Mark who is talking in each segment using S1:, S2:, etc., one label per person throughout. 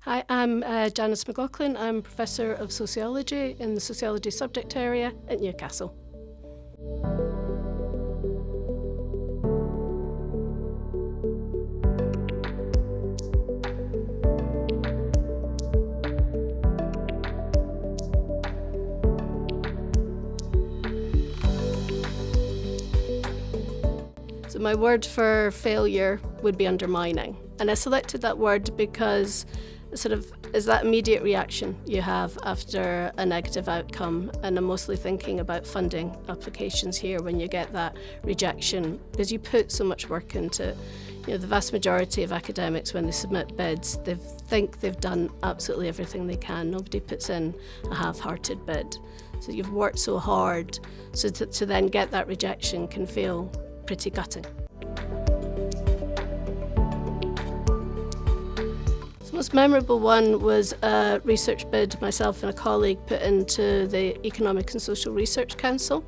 S1: Hi, I'm Janice McLaughlin. I'm Professor of Sociology in the Sociology subject area at Newcastle. So my word for failure would be undermining. And I selected that word because is that immediate reaction you have after a negative outcome. And I'm mostly thinking about funding applications here when you get that rejection, because you put so much work into it. The vast majority of academics, when they submit bids, they think they've done absolutely everything they can. Nobody puts in a half-hearted bid. So you've worked so hard, so to then get that rejection can feel pretty gutting. The most memorable one was a research bid myself and a colleague put into the Economic and Social Research Council,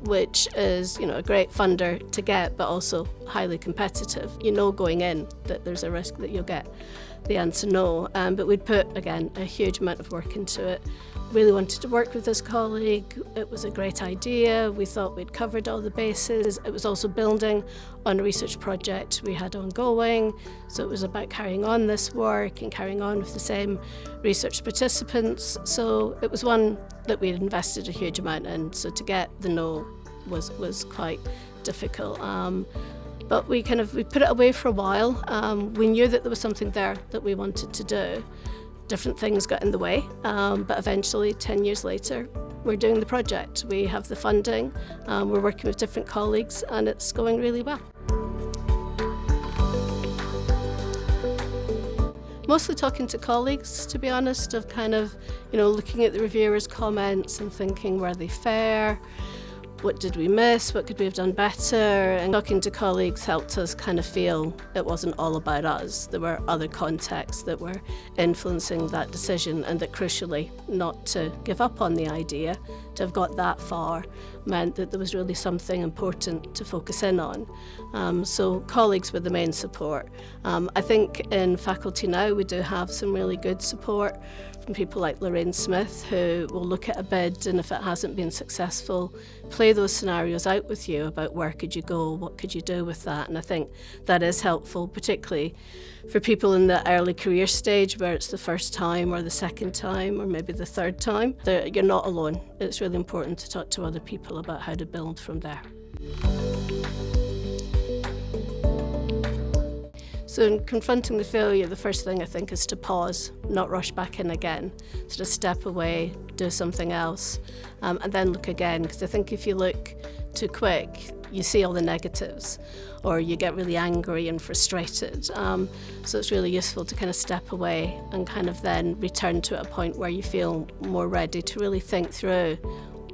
S1: which is a great funder to get, but also highly competitive. Going in that there's a risk that you'll get the answer no, but we'd put, again, a huge amount of work into it. Really wanted to work with this colleague. It was a great idea. We thought we'd covered all the bases. It was also building on a research project we had ongoing. So it was about carrying on this work and carrying on with the same research participants. So it was one that we had invested a huge amount in. So to get the no was quite difficult. But we put it away for a while. We knew that there was something there that we wanted to do. Different things got in the way, but eventually 10 years later we're doing the project. We have the funding, we're working with different colleagues, and it's going really well. Mostly talking to colleagues, to be honest, of looking at the reviewers' comments and thinking, were they fair? What did we miss? What could we have done better? And talking to colleagues helped us feel it wasn't all about us. There were other contexts that were influencing that decision, and that crucially, not to give up on the idea, to have got that far, meant that there was really something important to focus in on. So colleagues were the main support. I think in faculty now we do have some really good support from people like Lorraine Smith, who will look at a bid, and if it hasn't been successful, play those scenarios out with you about where could you go, what could you do with that. And I think that is helpful, particularly for people in the early career stage where it's the first time or the second time or maybe the third time. You're not alone. It's really important to talk to other people about how to build from there. So in confronting the failure, the first thing I think is to pause, not rush back in again. So just step away, do something else, and then look again. Because I think if you look too quick, you see all the negatives, or you get really angry and frustrated. So it's really useful to step away and then return to a point where you feel more ready to really think through,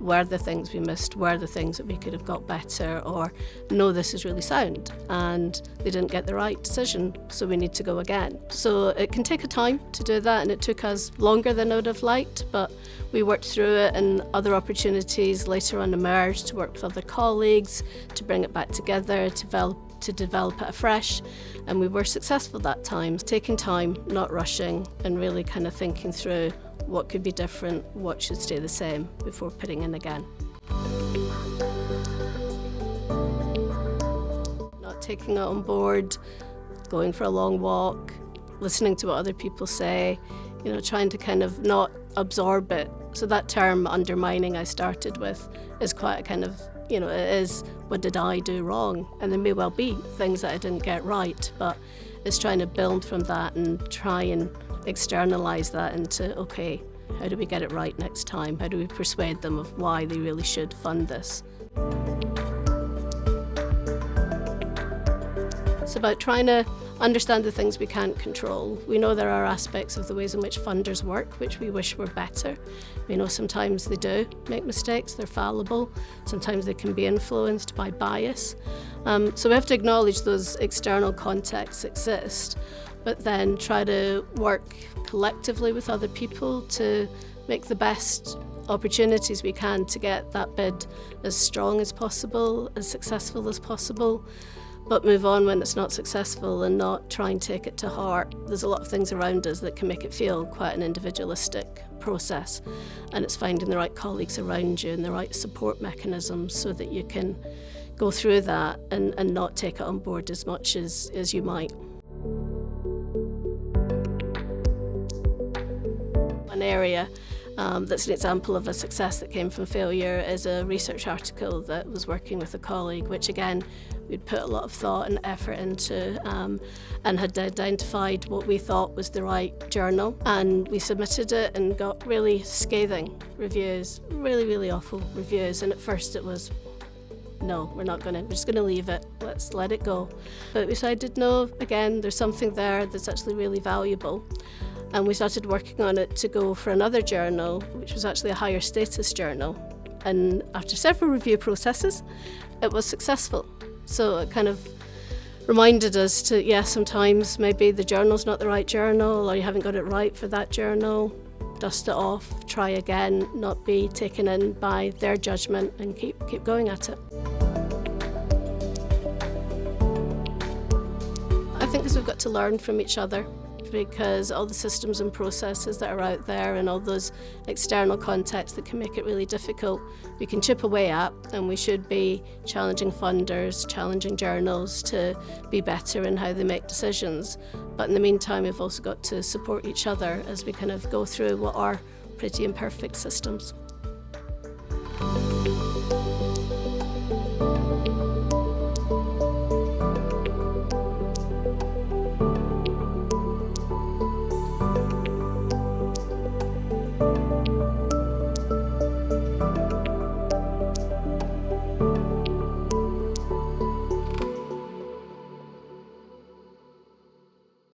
S1: were the things we missed, were the things that we could have got better, or no, this is really sound and they didn't get the right decision, so we need to go again. So it can take a time to do that, and it took us longer than I would have liked, but we worked through it, and other opportunities later on emerged to work with other colleagues, to bring it back together, to develop it afresh, and we were successful that time. Taking time, not rushing, and really thinking through what could be different, what should stay the same before putting in again. Not taking it on board, going for a long walk, listening to what other people say, trying to not absorb it. So that term undermining I started with is quite it is, what did I do wrong? And there may well be things that I didn't get right, but it's trying to build from that and try and externalise that into, okay, how do we get it right next time? How do we persuade them of why they really should fund this? It's about trying to understand the things we can't control. We know there are aspects of the ways in which funders work which we wish were better. We know sometimes they do make mistakes, they're fallible. Sometimes they can be influenced by bias. So we have to acknowledge those external contexts exist, but then try to work collectively with other people to make the best opportunities we can to get that bid as strong as possible, as successful as possible. but move on when it's not successful and not try and take it to heart. There's a lot of things around us that can make it feel quite an individualistic process, and it's finding the right colleagues around you and the right support mechanisms so that you can go through that and not take it on board as much as you might. One area that's an example of a success that came from failure is a research article that was working with a colleague, which again we'd put a lot of thought and effort into and had identified what we thought was the right journal, and we submitted it and got really scathing reviews, really awful reviews. And at first it was, no, we're just going to leave it, let's let it go. But we decided, no, again, there's something there that's actually really valuable. And we started working on it to go for another journal, which was actually a higher status journal. And after several review processes, it was successful. So it kind of reminded us to, sometimes maybe the journal's not the right journal, or you haven't got it right for that journal. Dust it off, try again, not be taken in by their judgment, and keep going at it. I think because we've got to learn from each other, because all the systems and processes that are out there and all those external contexts that can make it really difficult, we can chip away at, and we should be challenging funders, challenging journals to be better in how they make decisions. But in the meantime, we've also got to support each other as we kind of go through what are pretty imperfect systems.